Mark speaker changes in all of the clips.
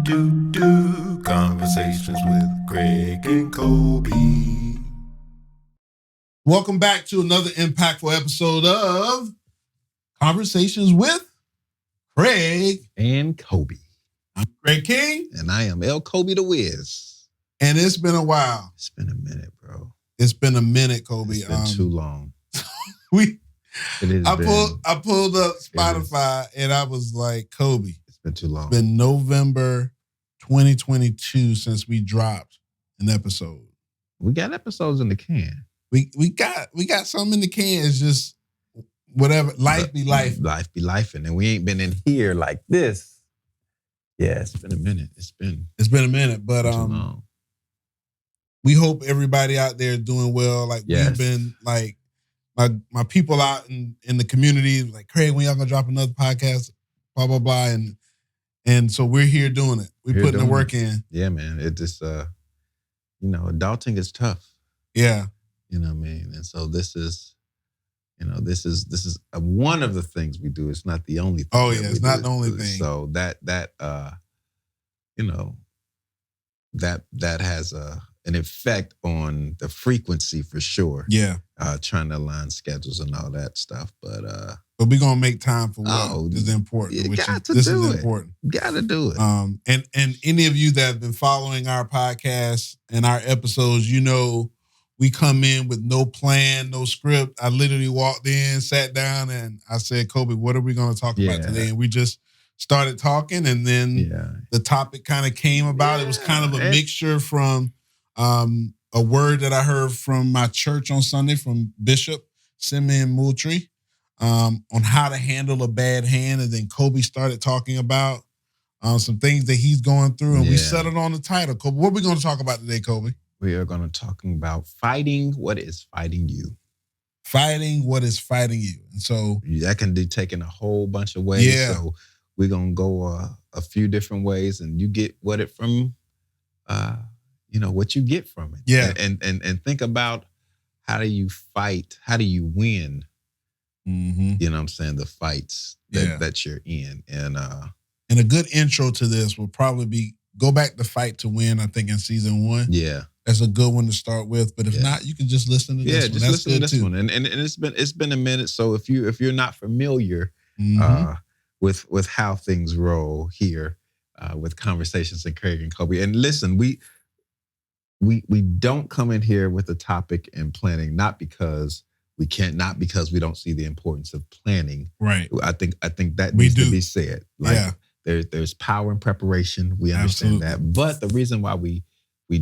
Speaker 1: Conversations with Craig and Kobie.
Speaker 2: Welcome back to another impactful episode of Conversations with Craig
Speaker 3: and Kobie.
Speaker 2: I'm Craig King.
Speaker 3: And I am L. Kobie the Wiz.
Speaker 2: And it's been a while.
Speaker 3: It's been a minute, bro.
Speaker 2: It's been a minute, Kobie.
Speaker 3: It's been too long.
Speaker 2: I pulled up Spotify and I was like, Kobie.
Speaker 3: It's been too long.
Speaker 2: It's been November 2022 since we dropped an episode.
Speaker 3: We got episodes in the can.
Speaker 2: We got some in the can. It's just whatever. Life be life.
Speaker 3: Life be life. And we ain't been in here like this. Yeah, it's been a minute. It's been
Speaker 2: a minute. But
Speaker 3: too long.
Speaker 2: We hope everybody out there is doing well. Like We've been like my people out in the community, like, Craig, when y'all gonna drop another podcast? Blah, blah, blah. And so we're here doing it. We're putting the work in.
Speaker 3: Yeah, man. It just adulting is tough.
Speaker 2: Yeah.
Speaker 3: You know what I mean? And so this is one of the things we do. It's not the only thing.
Speaker 2: Oh, yeah, it's not the only thing.
Speaker 3: So that has an effect on the frequency for sure.
Speaker 2: Yeah.
Speaker 3: Trying to align schedules and all that stuff. But
Speaker 2: we're gonna make time for what is important. This is important.
Speaker 3: Gotta do it.
Speaker 2: And any of you that have been following our podcast and our episodes, you know, we come in with no plan, no script. I literally walked in, sat down, and I said, Kobie, what are we going to talk about today? And we just started talking, and then the topic kind of came about. It was kind of a mixture from a word that I heard from my church on Sunday from Bishop Simeon Moultrie on how to handle a bad hand. And then Kobie started talking about some things that he's going through, and we settled on the title. Kobie, what are we going to talk about today, Kobie?
Speaker 3: We are going to talk about fighting what is fighting you.
Speaker 2: Fighting what is fighting you. And so
Speaker 3: that can be taken a whole bunch of ways.
Speaker 2: Yeah.
Speaker 3: So we're going to go a few different ways, and you get what you get from it.
Speaker 2: Yeah.
Speaker 3: And think about, how do you fight? How do you win?
Speaker 2: Mm-hmm.
Speaker 3: You know what I'm saying? The fights that you're in. And
Speaker 2: a good intro to this will probably be go back to Fight to Win, I think, in season 1.
Speaker 3: Yeah.
Speaker 2: That's a good one to start with. But if not, you can just listen to this one.
Speaker 3: Yeah, just listen to this one. And it's been a minute. So if you're not familiar with how things roll here with Conversations with Craig and Kobie. And listen, we don't come in here with a topic and planning, not because we can't, not because we don't see the importance of planning.
Speaker 2: Right.
Speaker 3: I think that needs to be said. There's power in preparation. We understand that. But the reason why we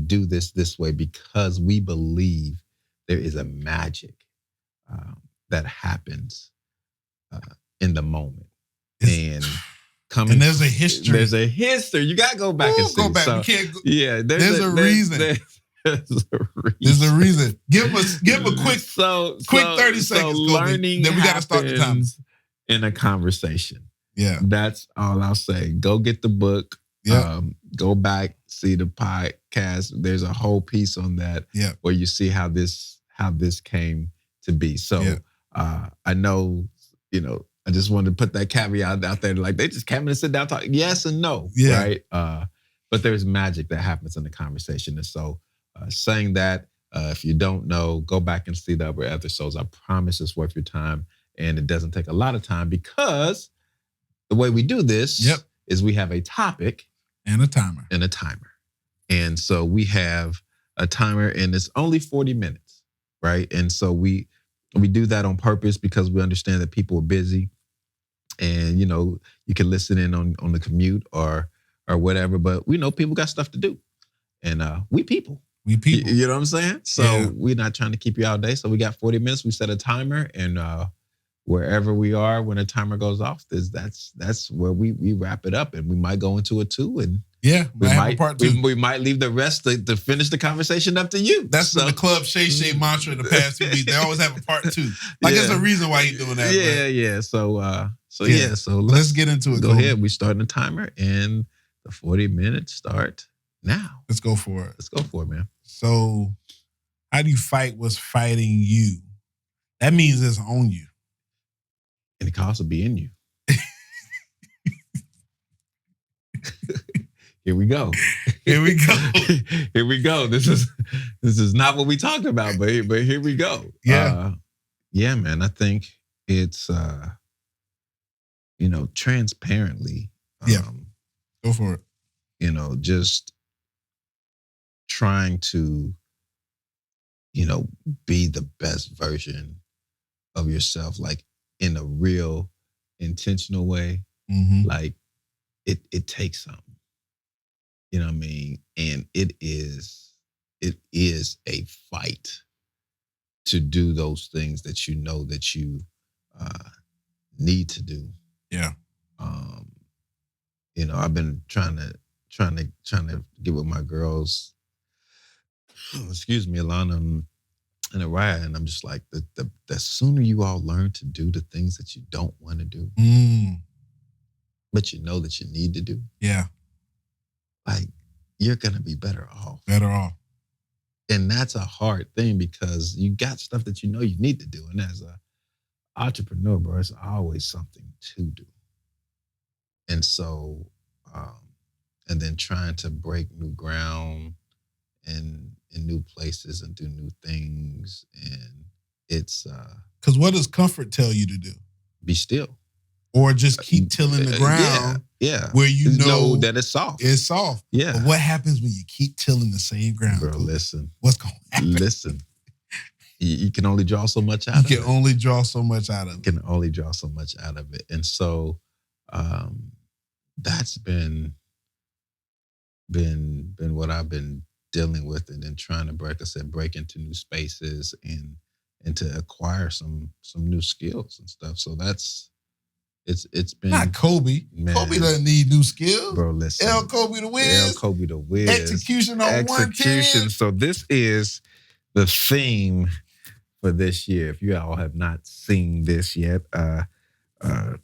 Speaker 3: do this way, because we believe there is a magic that happens in the moment. And
Speaker 2: there's a history.
Speaker 3: There's a history. You got to go back and see.
Speaker 2: Go back.
Speaker 3: So,
Speaker 2: you can't go.
Speaker 3: Yeah.
Speaker 2: There's a reason. There's a reason. Give a quick 30 seconds.
Speaker 3: So learning
Speaker 2: then we got to start the time.
Speaker 3: In a conversation.
Speaker 2: Yeah.
Speaker 3: That's all I'll say. Go get the book.
Speaker 2: Yeah.
Speaker 3: Go back, see the podcast. There's a whole piece on that where you see how this came to be. So I know, I just wanted to put that caveat out there. Like, they just came in and sit down, talk yes and no, right? But there's magic that happens in the conversation. And so saying that, if you don't know, go back and see the other episodes. I promise it's worth your time. And it doesn't take a lot of time, because the way we do this is we have a topic
Speaker 2: and a timer.
Speaker 3: And so we have a timer, and it's only 40 minutes, right? And so we do that on purpose because we understand that people are busy, and you can listen in on the commute or whatever, but we know people got stuff to do, and we people. You know what I'm saying? So we're not trying to keep you all day. So we got 40 minutes. We set a timer, and wherever we are when a timer goes off, that's where we wrap it up, and we might go into a 2, and
Speaker 2: we might part 2.
Speaker 3: We might leave the rest to finish the conversation up to you.
Speaker 2: That's the club Shay mantra in the past 2 weeks. They always have a part 2. There's a reason why he's doing that.
Speaker 3: Yeah. So
Speaker 2: let's get into it.
Speaker 3: Go ahead. We starting the timer, and the 40 minutes start now.
Speaker 2: Let's go for it.
Speaker 3: Let's go for it, man.
Speaker 2: So, how do you fight what's fighting you? That means it's on you.
Speaker 3: And it can also be in you. Here we go.
Speaker 2: Here we go.
Speaker 3: Here we go. This is not what we talked about, but here we go.
Speaker 2: Yeah.
Speaker 3: Yeah, man. I think it's transparently.
Speaker 2: Go for it.
Speaker 3: Just trying to, be the best version of yourself, like in a real intentional way.
Speaker 2: Mm-hmm.
Speaker 3: Like it takes something. You know what I mean? And it is a fight to do those things that you know that you need to do.
Speaker 2: Yeah.
Speaker 3: I've been trying to get with my girls. Excuse me, Alana and Araya, and I'm just like, the sooner you all learn to do the things that you don't want to do, but you know that you need to do.
Speaker 2: Yeah.
Speaker 3: Like, you're gonna be better off.
Speaker 2: Better off.
Speaker 3: And that's a hard thing because you got stuff that you know you need to do. And as an entrepreneur, bro, it's always something to do. And so, and then trying to break new ground and in new places and do new things. And it's...
Speaker 2: Because what does comfort tell you to do?
Speaker 3: Be still.
Speaker 2: Or just keep tilling the ground.
Speaker 3: Yeah.
Speaker 2: Where you know
Speaker 3: that it's soft.
Speaker 2: It's soft.
Speaker 3: Yeah.
Speaker 2: But what happens when you keep tilling the same ground?
Speaker 3: Bro, listen.
Speaker 2: What's going to happen?
Speaker 3: Listen. You can only draw so much out of it.
Speaker 2: You can only draw so much out of it.
Speaker 3: You can only draw so much out of it. And so that's been what I've been dealing with, and then trying to break into new spaces and to acquire some new skills and stuff. So it's been
Speaker 2: not Kobie.
Speaker 3: Man,
Speaker 2: Kobie doesn't need new skills.
Speaker 3: Bro, listen.
Speaker 2: Kobie the Wiz.
Speaker 3: Kobie the Wiz.
Speaker 2: Execution on 110.
Speaker 3: So this is the theme for this year. If you all have not seen this yet,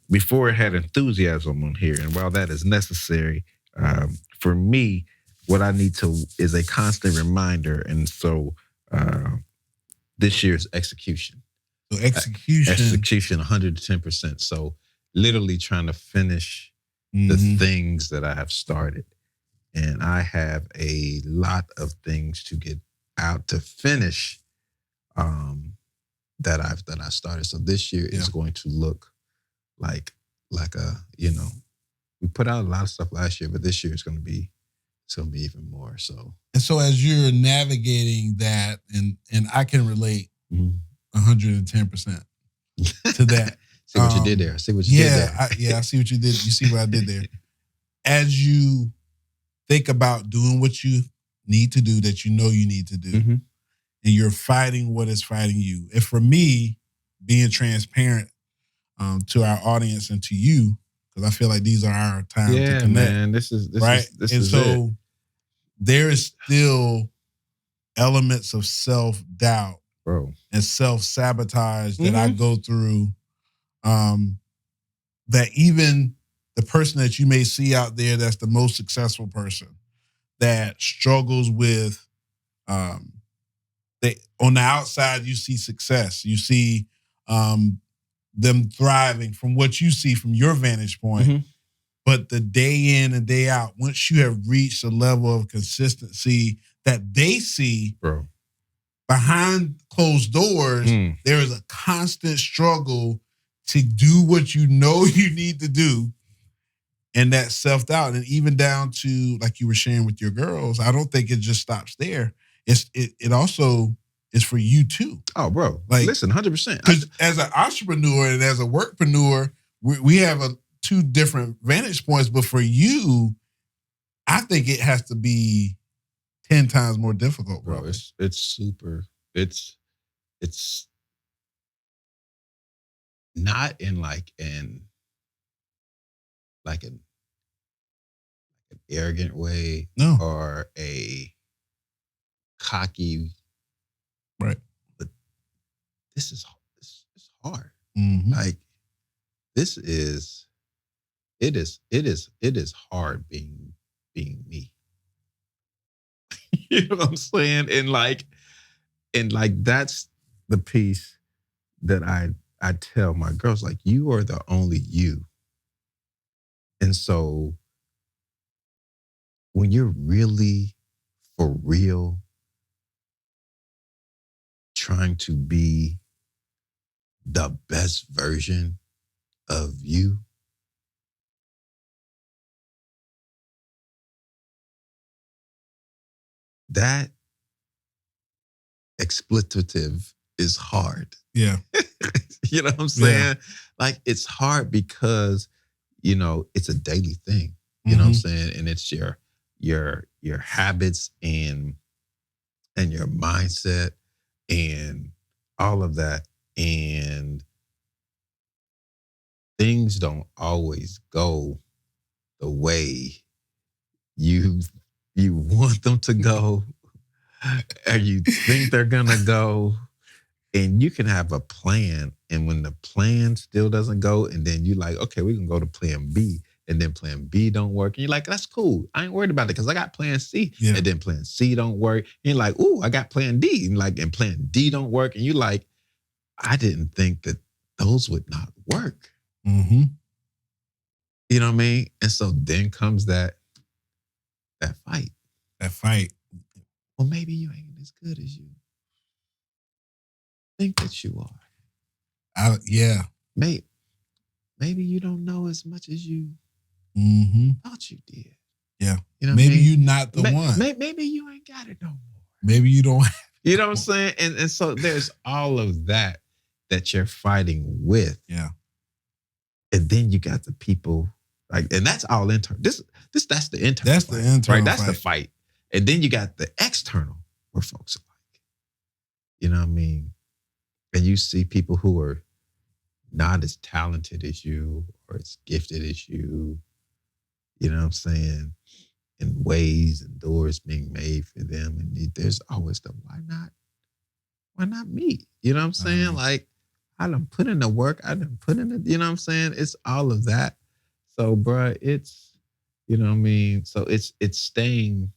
Speaker 3: before it had enthusiasm on here, and while that is necessary, for me, what I need to is a constant reminder. And so this year's execution.
Speaker 2: So execution
Speaker 3: 110%. So literally trying to finish the things that I have started. And I have a lot of things to get out to finish that I started. So this year is going to look like a, we put out a lot of stuff last year, but this year it's going to be even more. So,
Speaker 2: and so as you're navigating that, and I can relate 110% to that.
Speaker 3: See what you did there. I see what you did there.
Speaker 2: I see what you did. You see what I did there. As you think about doing what you need to do, that you know you need to do, and you're fighting what is fighting you. And for me, being transparent to our audience and to you, because I feel like these are our time to connect.
Speaker 3: Man, this is
Speaker 2: right.
Speaker 3: This
Speaker 2: and
Speaker 3: is
Speaker 2: so
Speaker 3: it.
Speaker 2: There is still elements of self-doubt,
Speaker 3: bro,
Speaker 2: and self-sabotage that I go through. That even the person that you may see out there that's the most successful person that struggles with, on the outside you see success, you see them thriving from what you see from your vantage point. But the day in and day out, once you have reached a level of consistency that they see,
Speaker 3: bro,
Speaker 2: behind closed doors, there is a constant struggle to do what you know you need to do, and that self-doubt. And even down to, like you were sharing with your girls, I don't think it just stops there. It also is for you too.
Speaker 3: Oh, bro.
Speaker 2: Like,
Speaker 3: listen, 100%.
Speaker 2: Because as an entrepreneur and as a workpreneur, we have two different vantage points. But for you, I think it has to be 10 times more difficult, bro.
Speaker 3: It's super. It's not in like an arrogant way,
Speaker 2: no,
Speaker 3: or a cocky,
Speaker 2: right?
Speaker 3: But this is hard.
Speaker 2: Like,
Speaker 3: it is hard being me. You know what I'm saying? And like that's the piece that I tell my girls, like, you are the only you. And so when you're really for real trying to be the best version of you, that expletive is hard.
Speaker 2: Yeah.
Speaker 3: You know what I'm saying? Yeah. Like, it's hard because, it's a daily thing. You know what I'm saying? And it's your habits and your mindset and all of that. And things don't always go the way you want them to go, or you think they're gonna go. And you can have a plan, and when the plan still doesn't go, and then you like, okay, we can go to plan B, and then plan B don't work, and you're like, that's cool. I ain't worried about it because I got plan C, and then plan C don't work. And you're like, ooh, I got plan D, and plan D don't work, and you're like, I didn't think that those would not work.
Speaker 2: Mm-hmm.
Speaker 3: You know what I mean? And so then comes that fight.
Speaker 2: That fight.
Speaker 3: Well, maybe you ain't as good as you think that you are.
Speaker 2: Yeah.
Speaker 3: Maybe you don't know as much as you thought you did.
Speaker 2: Yeah.
Speaker 3: You know
Speaker 2: maybe you're not the one.
Speaker 3: Maybe you ain't got it no more.
Speaker 2: Maybe you don't.
Speaker 3: You know what I'm saying? And so there's all of that you're fighting with.
Speaker 2: Yeah.
Speaker 3: And then you got the people and that's all internal. That's the internal.
Speaker 2: That's
Speaker 3: fight,
Speaker 2: the internal.
Speaker 3: Right. That's
Speaker 2: fight.
Speaker 3: the fight. And then you got the external where folks are like, you know what I mean? And you see people who are not as talented as you or as gifted as you know what I'm saying, and ways and doors being made for them. And there's always the why not me? You know what I'm saying? Like, I done put in the work, I done put in it, you know what I'm saying? It's all of that. So, bruh, it's, you know what I mean? So it's staying,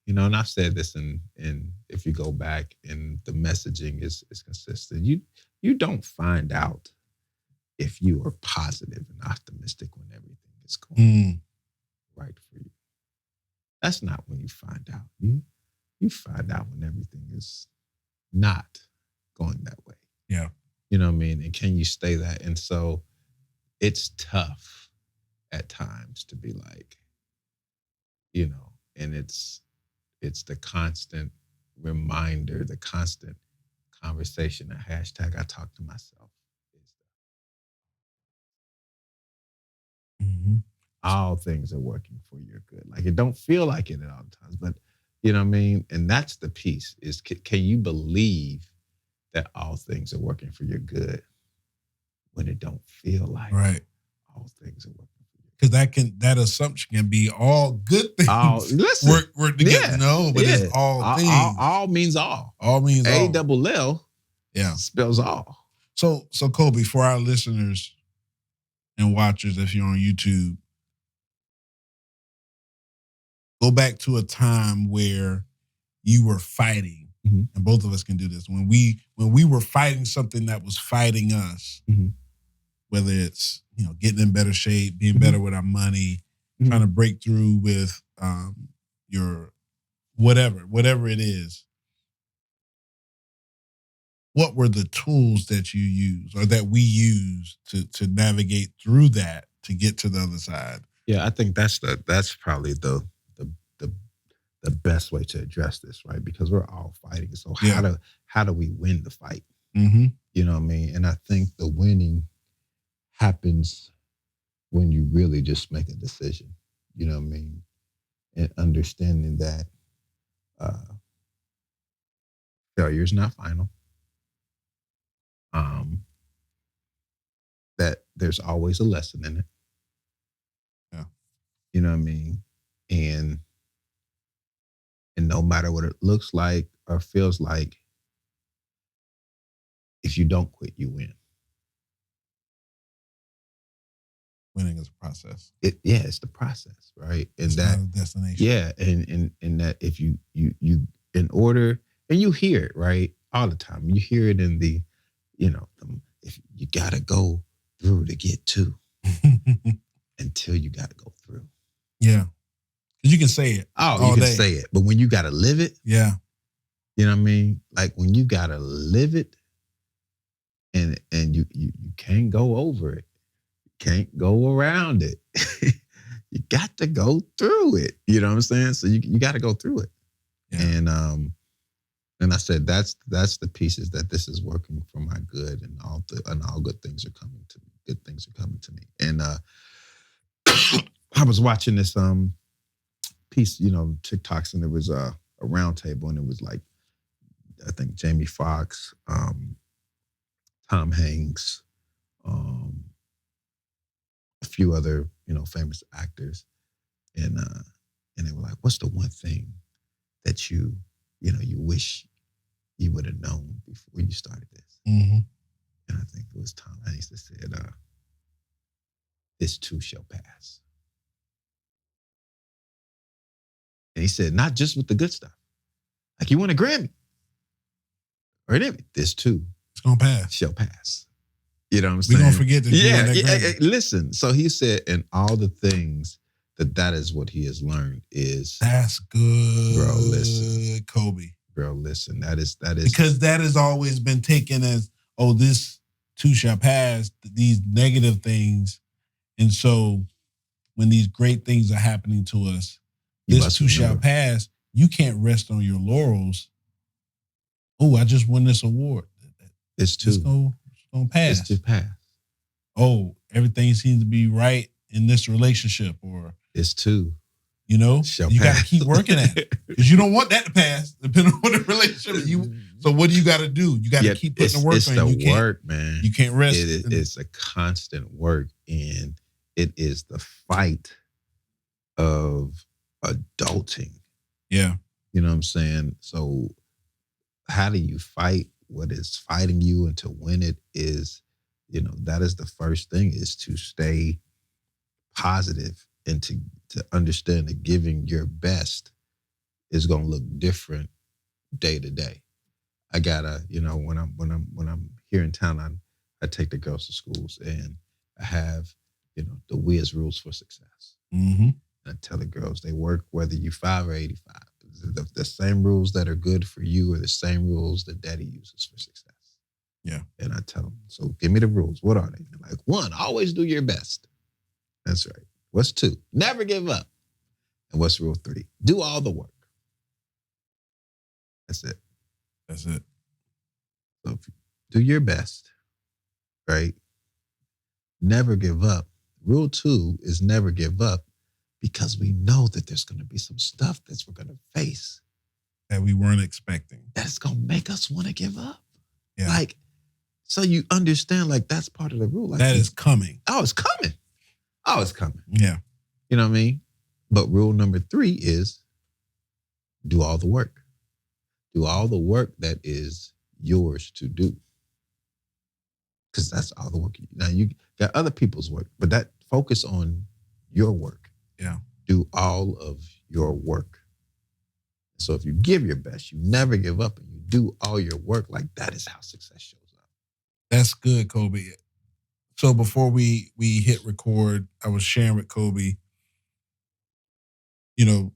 Speaker 3: and I've said this in if you go back, and the messaging is consistent. You don't find out if you are positive and optimistic when everything is going right for you. That's not when you find out. You find out when everything is not going that way.
Speaker 2: Yeah.
Speaker 3: You know what I mean? And can you stay that? And so it's tough at times to be like, and it's the constant reminder, the constant conversation, the hashtag I talk to myself. All things are working for your good. Like, it don't feel like it at all times, but you know what I mean? And that's the piece is, can you believe that all things are working for your good when it don't feel like all things are working for you?
Speaker 2: Because that assumption can be all good things work together.
Speaker 3: Yeah,
Speaker 2: no, but it's all things.
Speaker 3: All means all.
Speaker 2: All means all.
Speaker 3: A-double-L spells all.
Speaker 2: So Kobie, for our listeners and watchers, if you're on YouTube, go back to a time where you were fighting, and both of us can do this. When we were fighting something that was fighting us, whether it's getting in better shape, being better with our money, trying to break through with your whatever it is. What were the tools that you use or that we use to navigate through that to get to the other side?
Speaker 3: Yeah, I think that's probably the best way to address this, right? Because we're all fighting. So how do we win the fight? You know what I mean? And I think the winning happens when you really just make a decision. You know what I mean? And understanding that failure is not final. That there's always a lesson in it.
Speaker 2: Yeah.
Speaker 3: You know what I mean? And no matter what it looks like or feels like, if you don't quit, you win.
Speaker 2: Winning is a process.
Speaker 3: It's the process, right? And
Speaker 2: it's
Speaker 3: that
Speaker 2: not a destination.
Speaker 3: Yeah, and that if you in order, and you hear it, right, all the time. You hear it in the, if you gotta go through to get to, until you gotta go through.
Speaker 2: Yeah, because can say it.
Speaker 3: Oh, you can say it. But when you got to live it.
Speaker 2: Yeah.
Speaker 3: You know what I mean? Like when you got to live it and you can't go over it. You can't go around it. You got to go through it. You know what I'm saying? So you got to go through it. Yeah. And I said, that's the pieces that this is working for my good, and all good things are coming to me. Good things are coming to me. And I was watching this piece, TikToks, and there was a round table, and it was like, I think Jamie Foxx, Tom Hanks, a few other, famous actors, and they were like, "What's the one thing that you wish you would have known before you started this?"
Speaker 2: Mm-hmm.
Speaker 3: And I think it was Tom Hanks that said, "This too shall pass." And he said, not just with the good stuff. Like you won a Grammy or anything, this too,
Speaker 2: it's gonna pass.
Speaker 3: Shall pass. You know what I'm saying?
Speaker 2: We're gonna forget that.
Speaker 3: Yeah. Listen. So he said, and all the things that is what he has learned is.
Speaker 2: That's good,
Speaker 3: bro. Listen,
Speaker 2: Kobie.
Speaker 3: Bro, listen. That is
Speaker 2: because that has always been taken as, oh, this too shall pass. These negative things, and so when these great things are happening to us, this too shall pass. You can't rest on your laurels. Oh, I just won this award.
Speaker 3: It's gonna
Speaker 2: pass.
Speaker 3: It's to pass.
Speaker 2: Oh, everything seems to be right in this relationship, or
Speaker 3: it's too.
Speaker 2: You got to keep working at it because you don't want that to pass. Depending on the relationship, so what do you got to do? You got to keep putting the work.
Speaker 3: It's the work, man.
Speaker 2: You can't rest.
Speaker 3: It's a constant work, and it is the fight of adulting.
Speaker 2: Yeah,
Speaker 3: you know what I'm saying. So, how do you fight what is fighting you, and to win it is, that is the first thing, is to stay positive and to understand that giving your best is going to look different day to day. I gotta, when I'm here in town, I take the girls to schools, and I have, the Wiz rules for success.
Speaker 2: Mm-hmm.
Speaker 3: And I tell the girls, they work whether you 5 or 85. The same rules that are good for you are the same rules that daddy uses for success.
Speaker 2: Yeah.
Speaker 3: And I tell them, so give me the rules. What are they? They're like, 1, always do your best. That's right. What's 2? Never give up. And what's rule 3? Do all the work. That's it.
Speaker 2: That's it.
Speaker 3: So if you do your best, right? Never give up. Rule 2 is never give up, because we know that there's going to be some stuff that we're going to face
Speaker 2: that we weren't expecting.
Speaker 3: That's going to make us want to give up.
Speaker 2: Yeah.
Speaker 3: Like, so you understand, like, that's part of the rule. Like,
Speaker 2: that is coming.
Speaker 3: Oh, it's coming. Oh, it's coming.
Speaker 2: Yeah.
Speaker 3: You know what I mean? But rule number 3 is do all the work. Do all the work that is yours to do. Because that's all the work. Now, you got other people's work, but that focus on your work.
Speaker 2: Yeah.
Speaker 3: Do all of your work. So if you give your best, you never give up, and you do all your work, like that is how success shows up.
Speaker 2: That's good, Kobie. So before we hit record, I was sharing with Kobie, the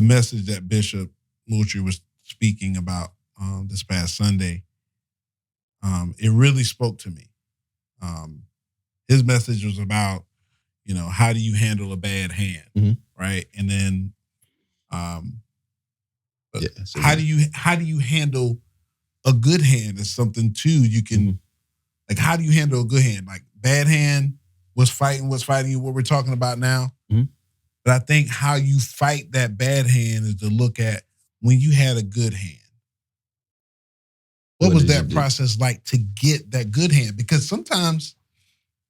Speaker 2: message that Bishop Moocher was speaking about this past Sunday. It really spoke to me. His message was about, how do you handle a bad hand,
Speaker 3: mm-hmm.
Speaker 2: right? And then, how do you handle a good hand is something too. You can,
Speaker 3: mm-hmm.
Speaker 2: like, how do you handle a good hand? Like bad hand, what's fighting you, what we're talking about now.
Speaker 3: Mm-hmm.
Speaker 2: But I think how you fight that bad hand is to look at when you had a good hand. What was that process like to get that good hand? Because sometimes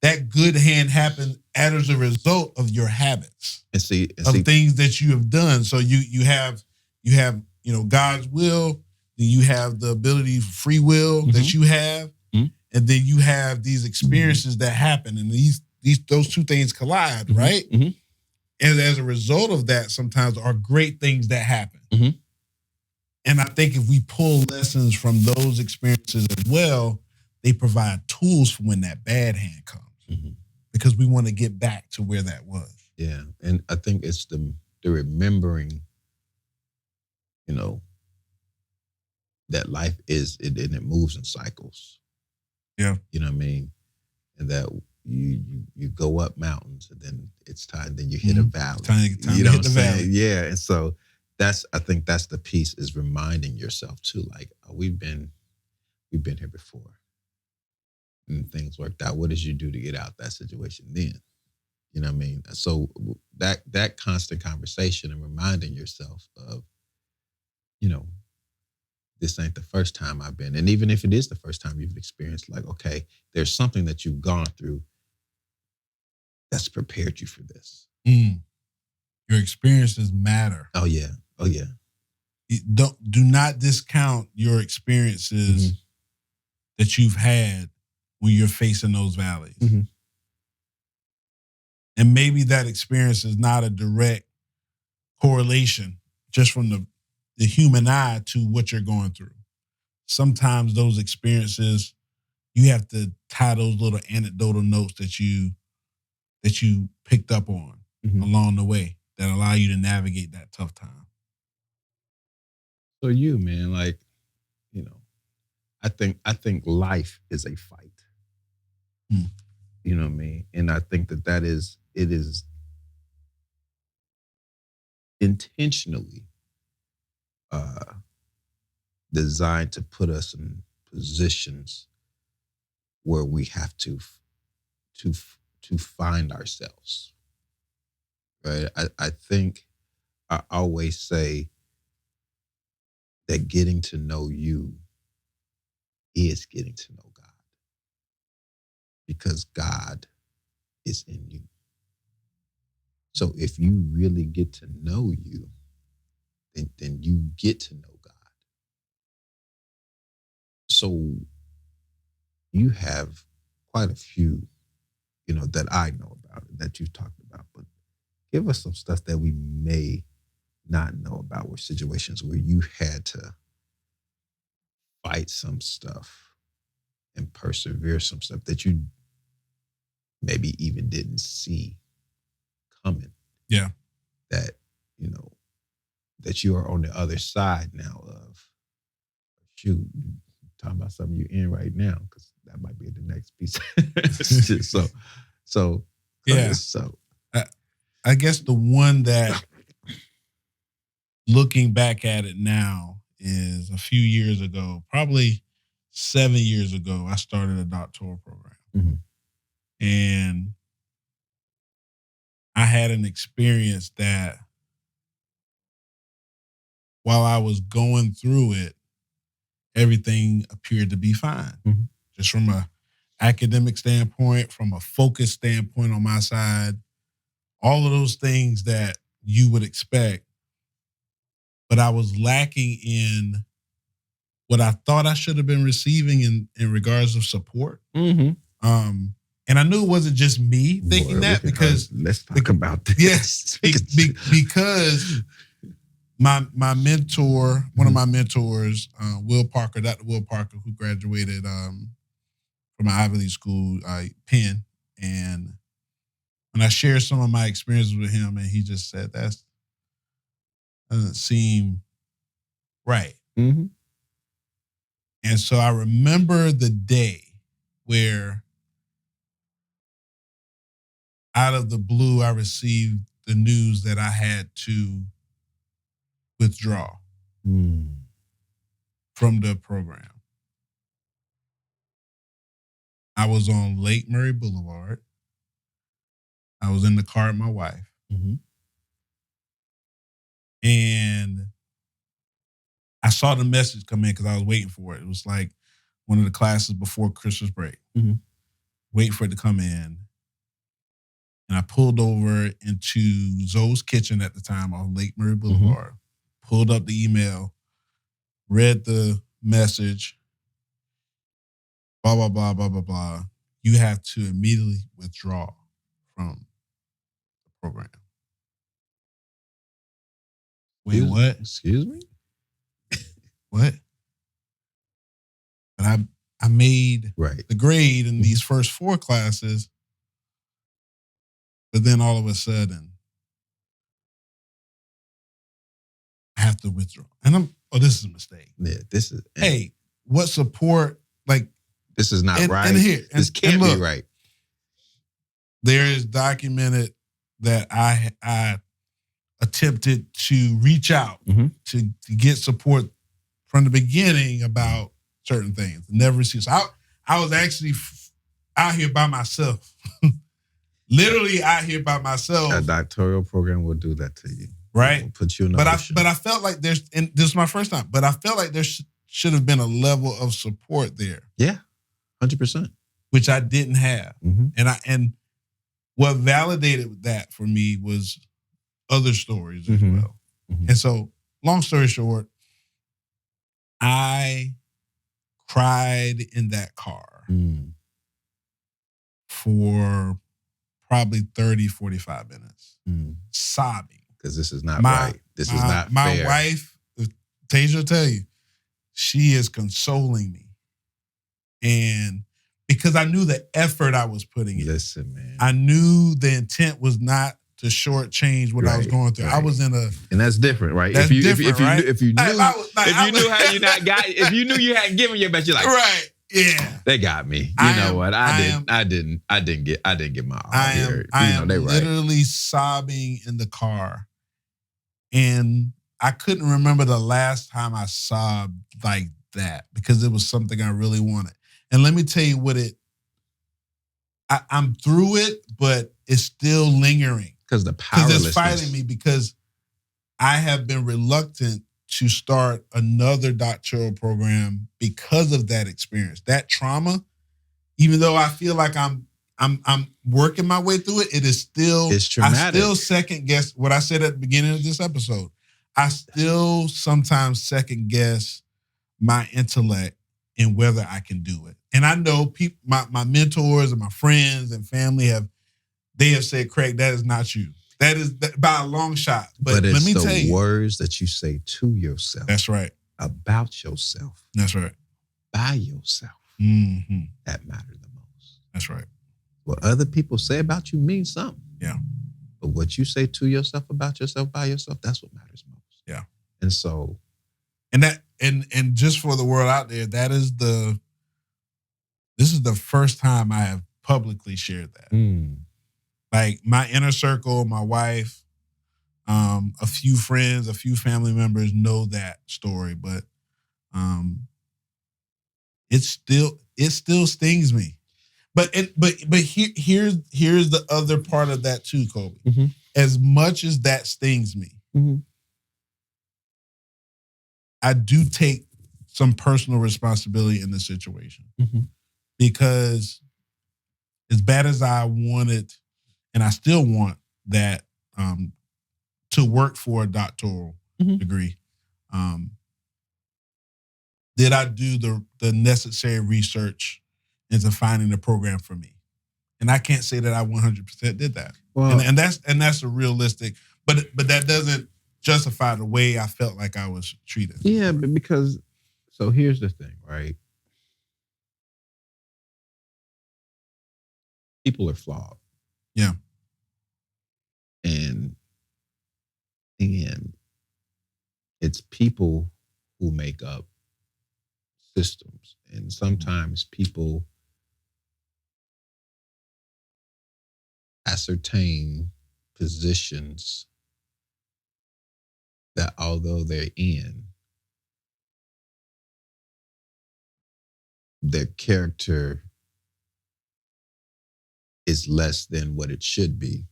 Speaker 2: that good hand happens as a result of your habits,
Speaker 3: and
Speaker 2: things that you have done. So you have God's will, then you have the ability for free will
Speaker 3: mm-hmm.
Speaker 2: that you have,
Speaker 3: mm-hmm.
Speaker 2: and then you have these experiences that happen, and those two things collide,
Speaker 3: mm-hmm.
Speaker 2: right?
Speaker 3: Mm-hmm.
Speaker 2: And as a result of that, sometimes are great things that happen.
Speaker 3: Mm-hmm.
Speaker 2: And I think if we pull lessons from those experiences as well, they provide tools for when that bad hand comes,
Speaker 3: mm-hmm.
Speaker 2: because we want to get back to where that was.
Speaker 3: Yeah, and I think it's the the remembering, you know, that life is it and it moves in cycles.
Speaker 2: Yeah.
Speaker 3: You know what I mean? And that you go up mountains and then it's time, then you hit a valley.
Speaker 2: Time
Speaker 3: you
Speaker 2: to
Speaker 3: know
Speaker 2: hit the valley.
Speaker 3: Yeah. And so I think that's the piece, is reminding yourself too, like, oh, we've been here before. And things worked out. What did you do to get out that situation then? You know what I mean? So that constant conversation and reminding yourself of, you know, this ain't the first time I've been. And even if it is the first time you've experienced, like, okay, there's something that you've gone through that's prepared you for this.
Speaker 2: Your experiences matter.
Speaker 3: Oh yeah. Oh yeah.
Speaker 2: Do not discount your experiences that you've had when you're facing those valleys. And maybe that experience is not a direct correlation just from the human eye to what you're going through. Sometimes those experiences, you have to tie those little anecdotal notes that you picked up on along the way that allow you to navigate that tough time.
Speaker 3: So you, man, like, you know, I think life is a fight. You know what I mean? And I think it is intentionally designed to put us in positions where we have to find ourselves. Right? I think I always say that getting to know you is getting to know God, because God is in you. So if you really get to know you, then you get to know God. So you have quite a few, you know, that I know about, that you've talked about, but give us some stuff that we may not know about, where situations where you had to fight some stuff and persevere some stuff that you maybe even didn't see coming.
Speaker 2: Yeah.
Speaker 3: That, you know, that you are on the other side now of. Shoot, talking about something you're in right now, because that might be the next piece. so
Speaker 2: yeah.
Speaker 3: So
Speaker 2: I guess the one that, looking back at it now, is a few years ago, probably 7 years ago, I started a doctoral program. And I had an experience that, while I was going through it, everything appeared to be fine. Just from a academic standpoint, from a focus standpoint on my side, all of those things that you would expect. But I was lacking in what I thought I should have been receiving in regards of support. And I knew it wasn't just me thinking that, because
Speaker 3: let's talk about this.
Speaker 2: Yes, because my mentor, one of my mentors, Will Parker, Dr. Will Parker, who graduated from an Ivy League school, Penn, and when I shared some of my experiences with him, and he just said, that doesn't seem right. And so I remember the day where, out of the blue, I received the news that I had to withdraw from the program. I was on Lake Murray Boulevard. I was in the car with my wife. And I saw the message come in because I was waiting for it. It was like one of the classes before Christmas break. Waiting for it to come in. And I pulled over into Zoe's Kitchen at the time on Lake Murray Boulevard, pulled up the email, read the message, blah, blah, blah, blah, blah, blah. You have to immediately withdraw from the program. Wait, what?
Speaker 3: Excuse me?
Speaker 2: What? But I made the grade in these first 4 classes, but then all of a sudden, have to withdraw. And this is a mistake.
Speaker 3: Yeah, this is.
Speaker 2: Hey, what support? Like,
Speaker 3: this is not right. This can't be right.
Speaker 2: There is documented that I attempted to reach out to get support from the beginning about certain things. Never received. So I was actually out here by myself. Literally out here by myself.
Speaker 3: A doctoral program will do that to you.
Speaker 2: Right.
Speaker 3: It'll put you in
Speaker 2: but I felt like and this is my first time, but I felt like there should have been a level of support there.
Speaker 3: Yeah, 100%.
Speaker 2: Which I didn't have. And what validated that for me was other stories as well. And so, long story short, I cried in that car for probably 30, 45 minutes, sobbing.
Speaker 3: Because this is not right. This is not fair.
Speaker 2: My wife, Tasia will tell you, she is consoling me. And because I knew the effort I was putting in.
Speaker 3: Listen, man.
Speaker 2: I knew the intent was not to shortchange what I was going through. I was in a,
Speaker 3: and that's different, right?
Speaker 2: That's different, right?
Speaker 3: If you knew you hadn't given your best, you're like,
Speaker 2: right, yeah,
Speaker 3: they got me. You know what? I didn't get my all here.
Speaker 2: I am literally sobbing in the car, and I couldn't remember the last time I sobbed like that because it was something I really wanted. And let me tell you what I'm through it, but it's still lingering.
Speaker 3: Because the powerlessness.
Speaker 2: Because it's fighting me because I have been reluctant to start another doctoral program because of that experience. That trauma, even though I feel like I'm working my way through it, it's traumatic. I still second guess what I said at the beginning of this episode. I still sometimes second guess my intellect and whether I can do it. And I know people, my mentors and my friends and family have said, Craig, that is not you. That is by a long shot. But
Speaker 3: it's
Speaker 2: let me tell you,
Speaker 3: words that you say to yourself.
Speaker 2: That's right.
Speaker 3: About yourself.
Speaker 2: That's right.
Speaker 3: By yourself. That matter the most.
Speaker 2: That's right.
Speaker 3: What other people say about you means something.
Speaker 2: Yeah.
Speaker 3: But what you say to yourself about yourself, by yourself, that's what matters most.
Speaker 2: Yeah.
Speaker 3: And so.
Speaker 2: And just for the world out there, this is the first time I have publicly shared that. Like my inner circle, my wife, a few friends, a few family members know that story, but it still stings me. But here's the other part of that too, Kobie. As much as that stings me, I do take some personal responsibility in the situation because as bad as I wanted, and I still want that to work for a doctoral degree, did I do the necessary research into finding the program for me? And I can't say that I 100% did that. Well, and that's a realistic, but that doesn't justify the way I felt like I was treated.
Speaker 3: Yeah, but because, so here's the thing, right? People are flawed.
Speaker 2: Yeah.
Speaker 3: And it's people who make up systems. And sometimes people ascertain positions that although they're in, their character is less than what it should be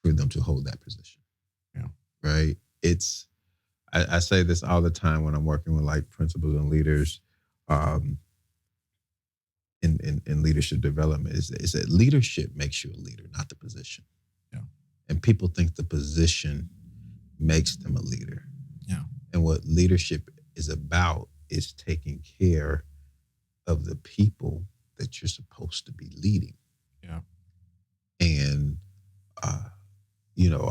Speaker 3: for them to hold that position.
Speaker 2: Yeah.
Speaker 3: Right? I say this all the time when I'm working with like principals and leaders in leadership development is that leadership makes you a leader, not the position.
Speaker 2: Yeah.
Speaker 3: And people think the position makes them a leader.
Speaker 2: Yeah.
Speaker 3: And what leadership is about is taking care of the people that you're supposed to be leading.
Speaker 2: Yeah.
Speaker 3: And,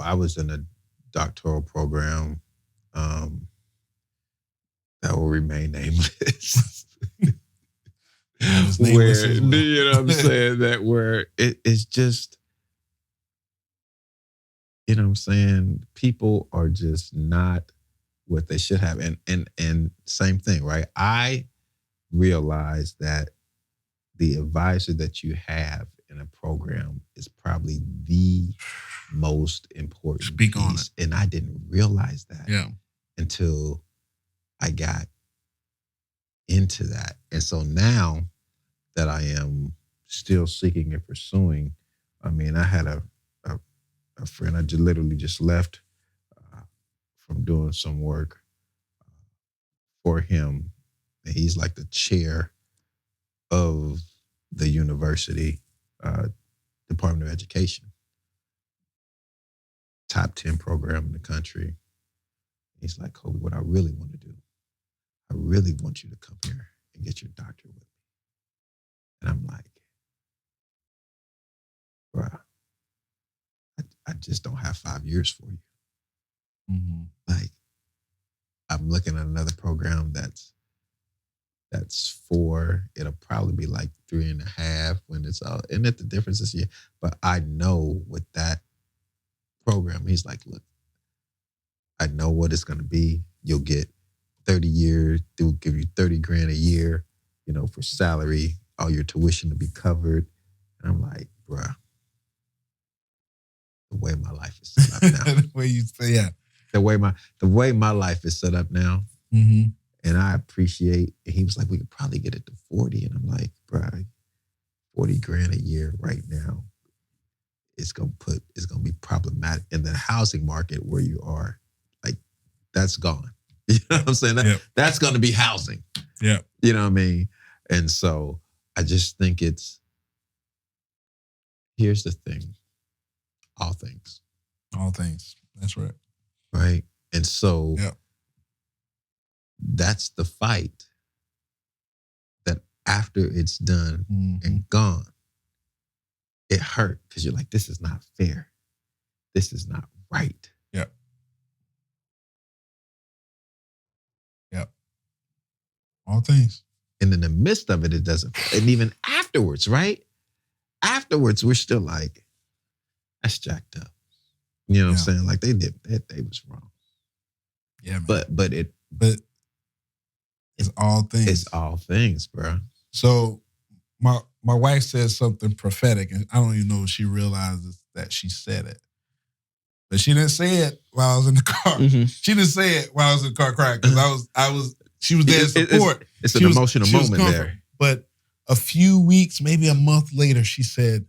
Speaker 3: I was in a doctoral program that will remain nameless.
Speaker 2: Nameless
Speaker 3: where, you know what I'm saying? That where it's just, You know what I'm saying? People are just not what they should have. And same thing, right? I realize that the advisor that you have in a program is probably the most important
Speaker 2: Speak
Speaker 3: piece.
Speaker 2: on it.
Speaker 3: And I didn't realize that
Speaker 2: until
Speaker 3: I got into that. And so now that I am still seeking and pursuing, I mean, I had a friend, I literally just left from doing some work for him. And he's like the chair of the university Department of Education. Top 10 program in the country. He's like, Kobie, what I really want to do, I really want you to come here and get your doctorate with me. And I'm like, bruh, I just don't have 5 years for you.
Speaker 2: Mm-hmm.
Speaker 3: Like, I'm looking at another program that's 4. It'll probably be like 3.5 when it's all, and the difference is, but I know with that program, he's like, look, I know what it's going to be. You'll get 30 years. They'll give you 30 grand a year, for salary, all your tuition to be covered. And I'm like, bruh, the way my life is set up now.
Speaker 2: The way you say, yeah.
Speaker 3: The way my life is set up now.
Speaker 2: Mm-hmm.
Speaker 3: And I appreciate, and he was like, we could probably get it to 40. And I'm like, bruh, 40 grand a year right now, it's going to be problematic. In the housing market where you are, like, that's gone. You know what I'm saying? That's going to be housing.
Speaker 2: Yeah.
Speaker 3: You know what I mean? And so I just think here's the thing. All things.
Speaker 2: All things. That's right.
Speaker 3: Right? And so that's the fight that after it's done and gone, it hurt because you're like, this is not fair. This is not right.
Speaker 2: Yep. All things.
Speaker 3: And in the midst of it, it doesn't. And even afterwards, right? Afterwards, we're still like, that's jacked up. You know what I'm saying? Like they was wrong.
Speaker 2: Yeah, man.
Speaker 3: But
Speaker 2: it's all things.
Speaker 3: It's all things, bro.
Speaker 2: So my wife said something prophetic, and I don't even know if she realizes that she said it. But she didn't say it while I was in the car. Mm-hmm. She didn't say it while I was in the car crying because she was there to support.
Speaker 3: It's an emotional moment there.
Speaker 2: But a few weeks, maybe a month later, she said,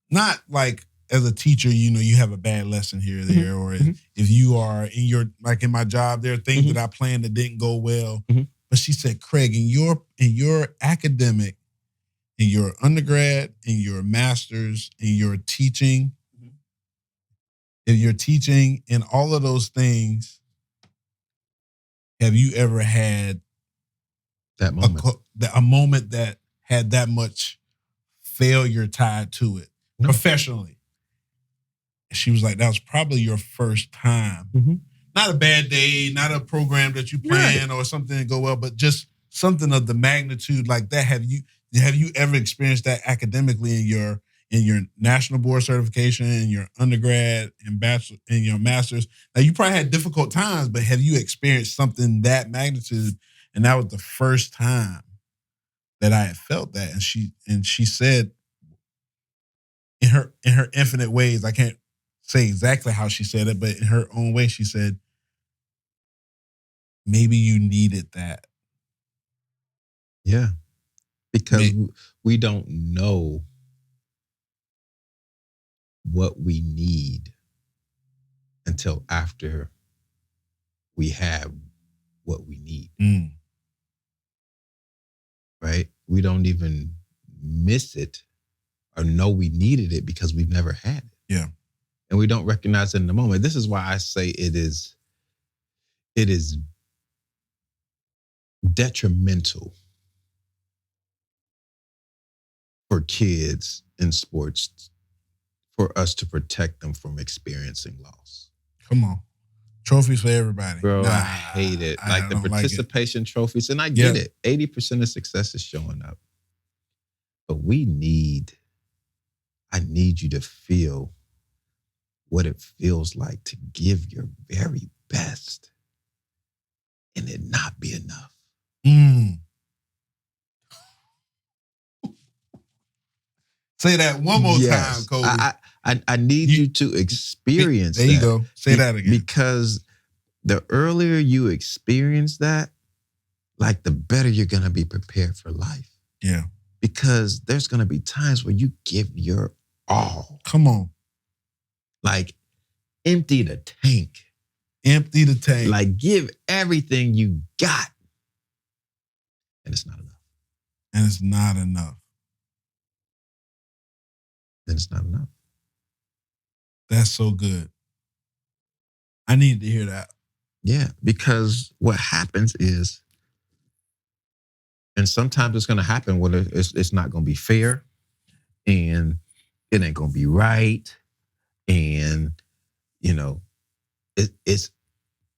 Speaker 2: not like as a teacher, you have a bad lesson here or there, or if you are in my job, there are things that I planned that didn't go well. Mm-hmm. But she said, Craig, in your academic, in your undergrad, in your master's, in your teaching, in all of those things, have you ever had
Speaker 3: that moment?
Speaker 2: A moment that had that much failure tied to it professionally? And she was like, that was probably your first time. Mm-hmm. Not a bad day, not a program that you plan or something to go well, but just something of the magnitude like that. Have you ever experienced that academically in your national board certification, in your undergrad and bachelor, in your master's? Now you probably had difficult times, but have you experienced something that magnitude? And that was the first time that I had felt that. And she said, in her infinite ways, I can't say exactly how she said it, but in her own way, she said, maybe you needed that.
Speaker 3: Yeah. Because we don't know what we need until after we have what we need. Mm. Right? We don't even miss it or know we needed it because we've never had it.
Speaker 2: Yeah.
Speaker 3: And we don't recognize it in the moment. This is why I say it is detrimental for kids in sports for us to protect them from experiencing loss.
Speaker 2: Come on. Trophies for everybody.
Speaker 3: Bro, I hate it. Like the participation trophies, and I get it. 80% of success is showing up. But we need I need you to feel what it feels like to give your very best and it not be enough.
Speaker 2: Say that one more time, Kobie.
Speaker 3: I need you to experience that.
Speaker 2: There you go. Say that again.
Speaker 3: Because the earlier you experience that, like the better you're going to be prepared for life.
Speaker 2: Yeah.
Speaker 3: Because there's going to be times where you give your all.
Speaker 2: Come on.
Speaker 3: Like empty the tank.
Speaker 2: Empty the tank.
Speaker 3: Like give everything you got. And it's not enough.
Speaker 2: And it's not enough.
Speaker 3: And it's not enough.
Speaker 2: That's so good. I need to hear that.
Speaker 3: Yeah, because what happens is, and sometimes it's going to happen where it's not going to be fair, and it ain't going to be right, and you know, it's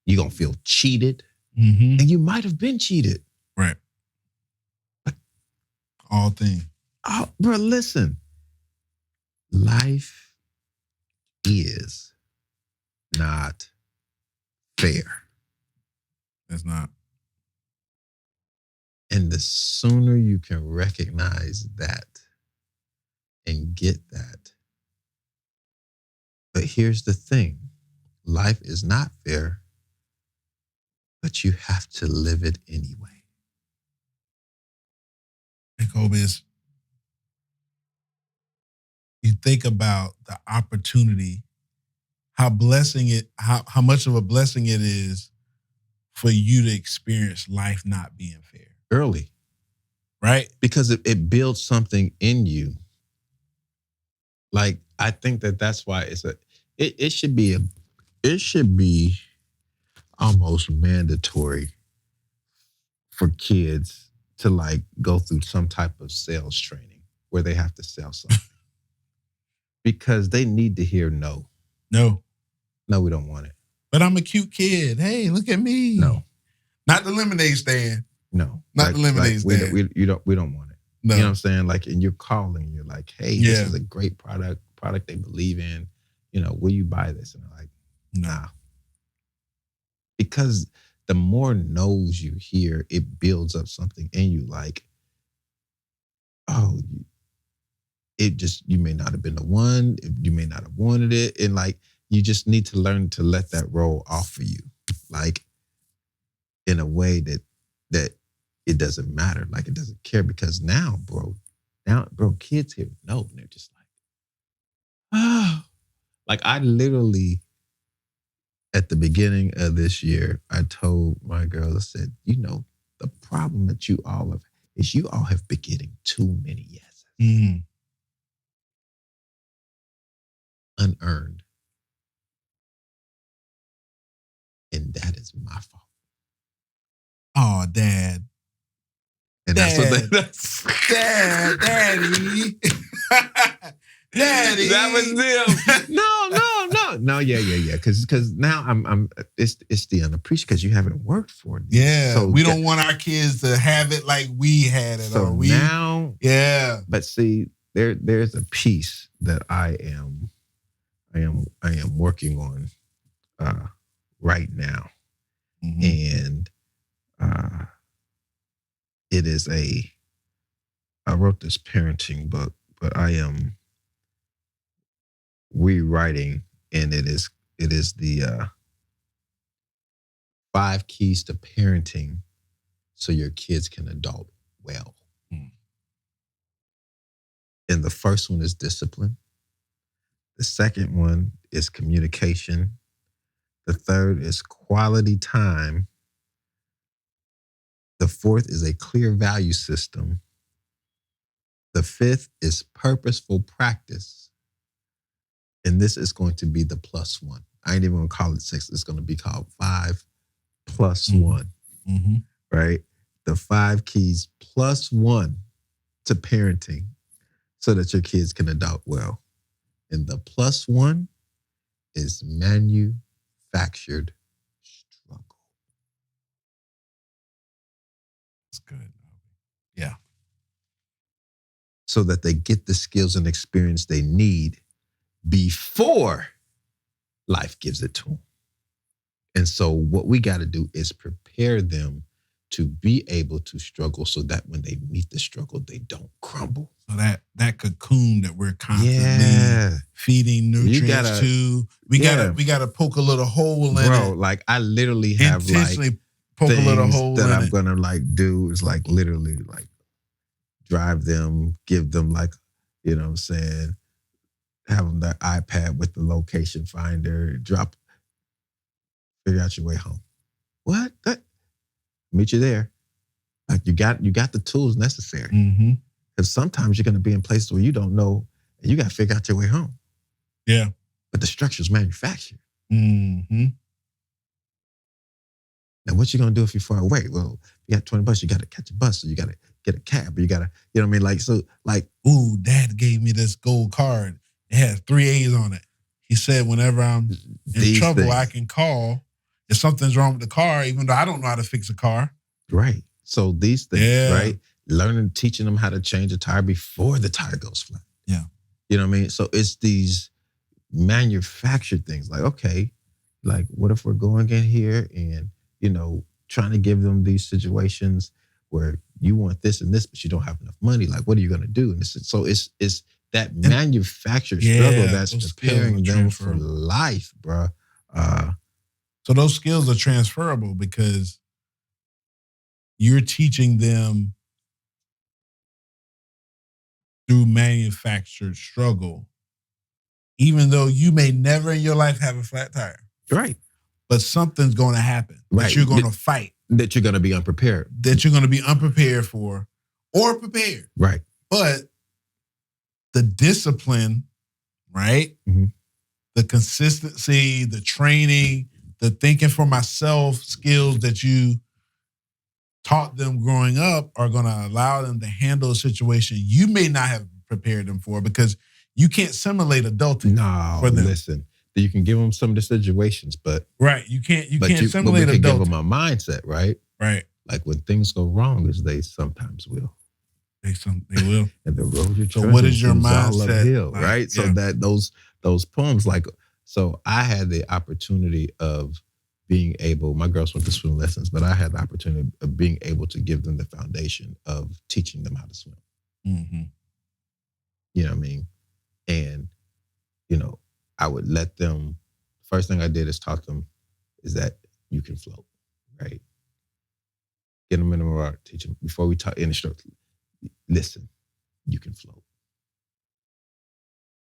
Speaker 3: you're going to feel cheated, and you might have been cheated.
Speaker 2: Right. All things.
Speaker 3: Oh, bro, listen. Life is not fair.
Speaker 2: It's not.
Speaker 3: And the sooner you can recognize that and get that. But here's the thing. Life is not fair, but you have to live it anyway.
Speaker 2: And Kobie, you think about the opportunity, how much of a blessing it is for you to experience life not being fair.
Speaker 3: Early.
Speaker 2: Right?
Speaker 3: Because it builds something in you. Like, I think that's why it should be almost mandatory for kids to like go through some type of sales training where they have to sell something. Because they need to hear no.
Speaker 2: No.
Speaker 3: No, we don't want it.
Speaker 2: But I'm a cute kid. Hey, look at me.
Speaker 3: No.
Speaker 2: Not the lemonade stand.
Speaker 3: No.
Speaker 2: Not the lemonade stand.
Speaker 3: We don't want it.
Speaker 2: No.
Speaker 3: You know what I'm saying? Like, and you're calling, you're like, hey, this is a great product they believe in. You know, will you buy this? And they're like, nah. Because the more no's you hear, it builds up something in you like, oh, you may not have been the one, you may not have wanted it. And like, you just need to learn to let that roll off for you. Like, in a way that it doesn't matter. Like, it doesn't care because now, bro, kids here know, and they're just like, oh. Like, I literally, at the beginning of this year, I told my girls, I said, you know, the problem that you all have is you all have been getting too many yeses.
Speaker 2: Mm.
Speaker 3: Unearned. And that is my fault.
Speaker 2: Oh, Dad.
Speaker 3: And
Speaker 2: Dad.
Speaker 3: that's
Speaker 2: Dad, Daddy. Daddy.
Speaker 3: That was them. No, yeah. Because now I'm it's the unappreciated because you haven't worked for it.
Speaker 2: Yeah. So we don't want our kids to have it like we had it.
Speaker 3: So now,
Speaker 2: yeah.
Speaker 3: But see, there's a piece that I am working on right now. Mm-hmm. And it is I wrote this parenting book, but I am rewriting, and it is the 5 keys to parenting so your kids can adult well. And the first one is discipline. The second one is communication. The third is quality time. The fourth is a clear value system. The fifth is purposeful practice. And this is going to be the +1. I ain't even going to call it 6. It's going to be called 5 + 1.
Speaker 2: Mm-hmm.
Speaker 3: Right? The 5 keys +1 to parenting so that your kids can adult well. And the +1 is manufactured struggle.
Speaker 2: That's good. Yeah.
Speaker 3: so that they get the skills and experience they need before life gives it to them. And so what we got to do is prepare them to be able to struggle so that when they meet the struggle, they don't crumble.
Speaker 2: So that cocoon that we're constantly feeding nutrients to, we gotta poke a little hole in it.
Speaker 3: Bro, like I literally have
Speaker 2: intentionally poke a little hole
Speaker 3: that
Speaker 2: in
Speaker 3: I'm
Speaker 2: it.
Speaker 3: gonna like do is like literally like drive them, give them like, you know what I'm saying, have them their iPad with the location finder, figure out your way home. What? Meet you there. Like you got the tools necessary.
Speaker 2: Mm-hmm.
Speaker 3: Because sometimes you're going to be in places where you don't know, and you got to figure out your way home.
Speaker 2: Yeah.
Speaker 3: But the structure's manufactured.
Speaker 2: Mm-hmm.
Speaker 3: Now, what you going to do if you're far away? Well, you got $20, you got to catch a bus, or you got to get a cab, or you got to, you know what I mean? Like, so, like,
Speaker 2: ooh, Dad gave me this gold card. It has 3 A's on it. He said, whenever I'm in trouble, things. I can call. If something's wrong with the car, even though I don't know how to fix a car.
Speaker 3: Right. So these things, right? Learning, teaching them how to change a tire before the tire goes flat.
Speaker 2: Yeah.
Speaker 3: You know what I mean? So it's these manufactured things like, okay, like what if we're going in here and, you know, trying to give them these situations where you want this and this, but you don't have enough money. Like, what are you going to do? And so it's that manufactured struggle that's preparing them for life, bro.
Speaker 2: So those skills are transferable because you're teaching them through manufactured struggle, even though you may never in your life have a flat tire.
Speaker 3: Right.
Speaker 2: But something's going to happen that you're going to fight.
Speaker 3: That you're going to be unprepared.
Speaker 2: That you're going to be unprepared for or prepared.
Speaker 3: Right.
Speaker 2: But the discipline, right?
Speaker 3: Mm-hmm.
Speaker 2: The consistency, the training, the thinking for myself skills that you taught them growing up are going to allow them to handle a situation you may not have prepared them for because you can't simulate adulting for them.
Speaker 3: Listen, you can give them some of the situations, but
Speaker 2: right, you can't simulate
Speaker 3: adulting. But we can give them a mindset, right?
Speaker 2: Right.
Speaker 3: Like when things go wrong, as they sometimes will.
Speaker 2: They will.
Speaker 3: And the road you're
Speaker 2: so what is your mindset?
Speaker 3: Uphill, like, right? Yeah. So that those poems, like, so I had the opportunity of being able, my girls went to swim lessons, but I had the opportunity of being able to give them the foundation of teaching them how to swim.
Speaker 2: Mm-hmm.
Speaker 3: You know what I mean? And, you know, I would let them, first thing I did is taught them is that you can float, right? Get them in the water, teach them, before we talk, instruct, listen, you can float.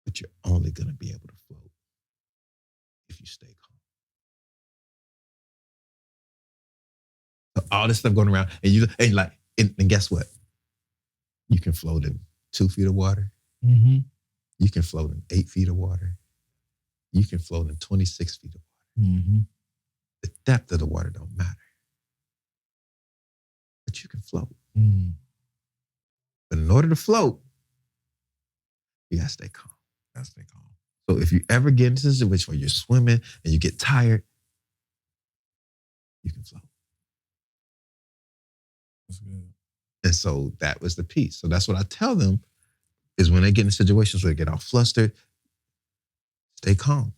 Speaker 3: But you're only going to be able to float if you stay calm. So all this stuff going around, and guess what? You can float in 2 feet of water.
Speaker 2: Mm-hmm.
Speaker 3: You can float in 8 feet of water. You can float in 26 feet of water.
Speaker 2: Mm-hmm.
Speaker 3: The depth of the water don't matter. But you can float.
Speaker 2: Mm-hmm.
Speaker 3: But in order to float, you gotta stay calm. So if you ever get into a situation where you're swimming and you get tired, you can float.
Speaker 2: That's good.
Speaker 3: And so that was the piece. So that's what I tell them is when they get in situations where they get all flustered, stay calm.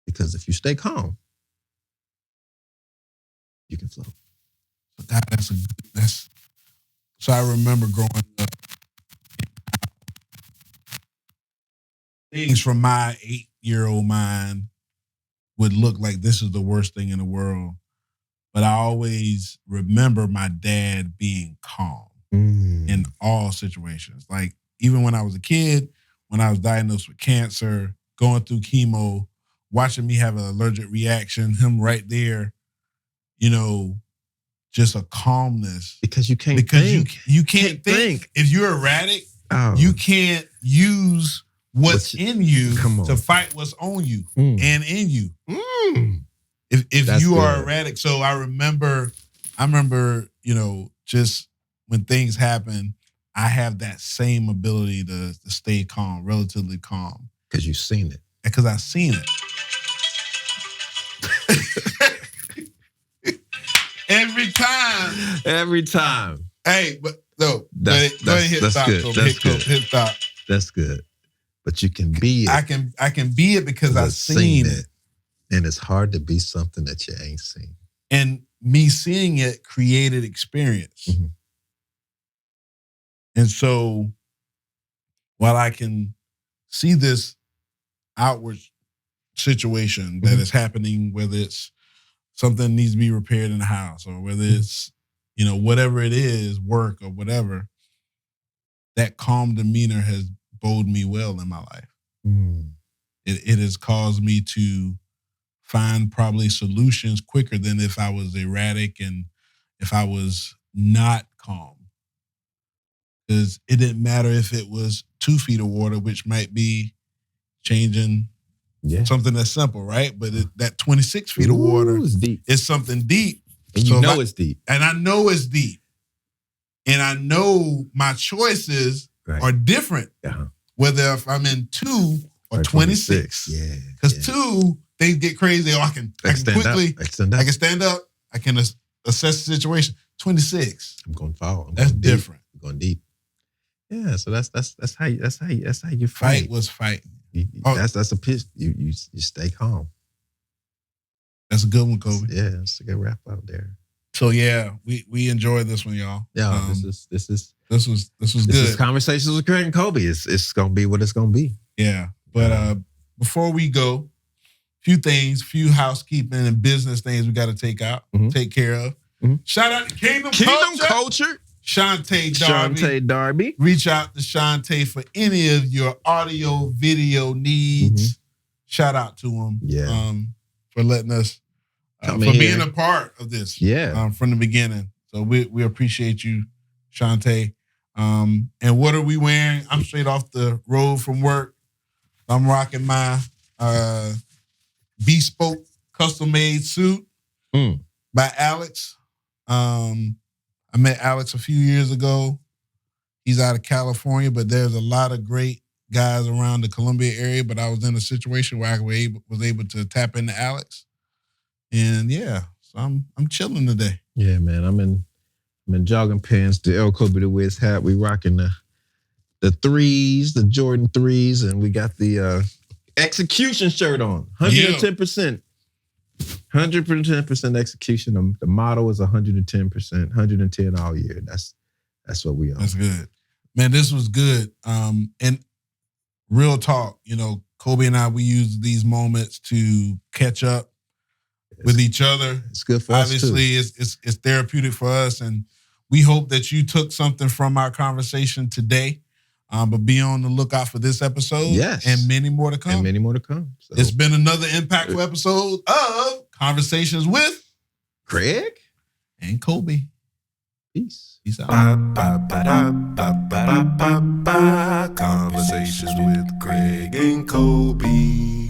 Speaker 3: Because if you stay calm, you can float.
Speaker 2: So I remember growing up, things from my 8-year-old mind would look like this is the worst thing in the world. But I always remember my dad being calm in all situations. Like even when I was a kid, when I was diagnosed with cancer, going through chemo, watching me have an allergic reaction, him right there, you know, just a calmness.
Speaker 3: Because you can't think.
Speaker 2: You can't think. If you're erratic, you can't use what's in you to fight what's on you and in you. If you are erratic. So I remember, you know, just when things happen, I have that same ability to stay calm, relatively calm.
Speaker 3: Because you've seen it.
Speaker 2: Because I've seen it. Every time.
Speaker 3: Every time.
Speaker 2: Hey, but No, go ahead, hit stop.
Speaker 3: Good. That's good.
Speaker 2: Hit stop.
Speaker 3: That's good. But you can be it.
Speaker 2: I can be it because I've seen it.
Speaker 3: And it's hard to be something that you ain't seen.
Speaker 2: And me seeing it created experience.
Speaker 3: Mm-hmm.
Speaker 2: And so while I can see this outward situation that is happening, whether it's something needs to be repaired in the house or whether it's, whatever it is, work or whatever, that calm demeanor has bode me well in my life. It has caused me to find probably solutions quicker than if I was erratic and if I was not calm. Because it didn't matter if it was 2 feet of water, which might be changing something that's simple, right? But that 26 feet of water is something deep.
Speaker 3: And it's deep.
Speaker 2: And I know it's deep. And I know my choices are different, whether if I'm in 2 or 26.
Speaker 3: Yeah.
Speaker 2: Because 2, things get crazy. I can quickly, I can stand up. I can assess the situation. 26.
Speaker 3: I'm going to fall.
Speaker 2: That's different.
Speaker 3: I'm going deep. Yeah, so that's how you fight.
Speaker 2: Fight was fighting.
Speaker 3: That's a pitch. You stay calm.
Speaker 2: That's a good one, Kobie.
Speaker 3: Yeah, it's a good wrap out there.
Speaker 2: So yeah, we enjoyed this one, y'all.
Speaker 3: Yeah, this was good.
Speaker 2: This is
Speaker 3: Conversations with Greg and Kobie. It's gonna be what it's gonna be.
Speaker 2: Yeah, but before we go, few housekeeping and business things we got to take care of. Shout out to Kingdom
Speaker 3: Culture.
Speaker 2: Shantae
Speaker 3: Darby.
Speaker 2: Reach out to Shantae for any of your audio, video needs. Shout out to him.
Speaker 3: Yeah.
Speaker 2: For letting us, for being a part of this.
Speaker 3: Yeah.
Speaker 2: From the beginning. So we appreciate you, Shantae. And what are we wearing? I'm straight off the road from work. I'm rocking my bespoke custom-made suit by Alex. I met Alex a few years ago. He's out of California, but there's a lot of great guys around the Columbia area. But I was in a situation where I was able to tap into Alex, and so I'm chilling today.
Speaker 3: Yeah, man. I'm in jogging pants, the El Kobie the Wiz hat. We rocking the threes, the Jordan 3s, and we got the execution shirt on. 110%. 110% execution. The motto is 110%, 110 all year. That's what we on.
Speaker 2: That's good. Man, this was good. And real talk, Kobie and I, we use these moments to catch up with each other.
Speaker 3: It's good for us too.
Speaker 2: Obviously, it's therapeutic for us, and we hope that you took something from our conversation today. But be on the lookout for this episode.
Speaker 3: Yes.
Speaker 2: And many more to come.
Speaker 3: So.
Speaker 2: It's been another impactful episode of Conversations with
Speaker 3: Greg
Speaker 2: and Kobie.
Speaker 3: Peace.
Speaker 2: Peace out.
Speaker 1: Conversations with Greg and Kobie.